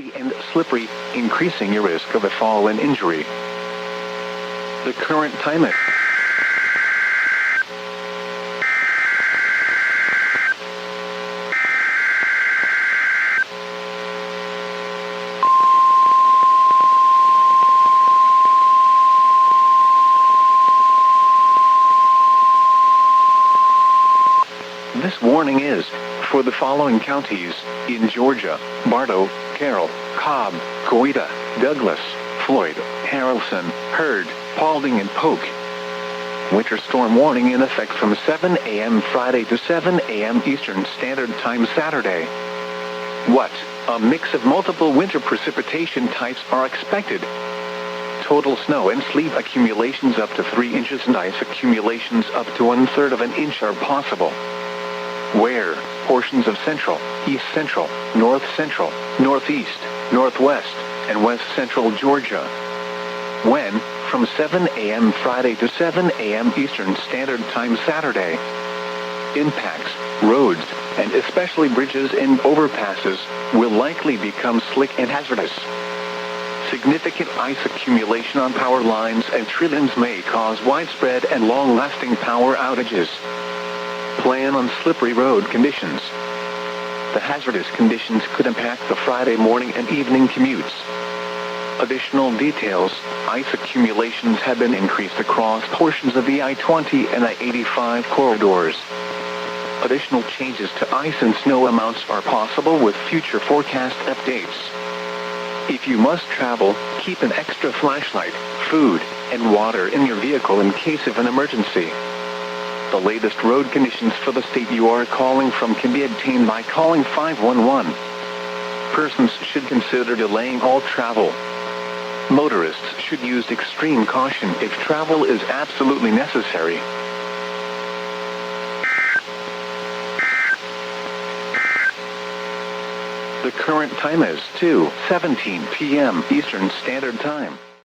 icy and slippery, increasing your risk of a fall and injury. The current time is This warning is for the following counties in Georgia: Bartow, Carroll, Cobb, Coweta, Douglas, Floyd, Haralson, Heard, Paulding, and Polk. Winter storm warning in effect from 7 a.m. Friday to 7 a.m. Eastern Standard Time Saturday. What? A mix of multiple winter precipitation types are expected. Total snow and sleet accumulations up to 3 inches and ice accumulations up to 1/3 of an inch are possible. Where? Portions of central, east central, north central, northeast, northwest, and west central Georgia. When? From 7 a.m. Friday to 7 a.m. Eastern Standard Time Saturday. Impacts, roads, and especially bridges and overpasses, will likely become slick and hazardous. Significant ice accumulation on power lines and tree limbs may cause widespread and long-lasting power outages. Plan on slippery road conditions. The hazardous conditions could impact the Friday morning and evening commutes. Additional details: ice accumulations have been increased across portions of the I-20 and I-85 corridors. Additional changes to ice and snow amounts are possible with future forecast updates. If you must travel, keep an extra flashlight, food, and water in your vehicle in case of an emergency. The latest road conditions for the state you are calling from can be obtained by calling 511. Persons should consider delaying all travel. Motorists should use extreme caution if travel is absolutely necessary. The current time is 2:17 p.m. Eastern Standard Time.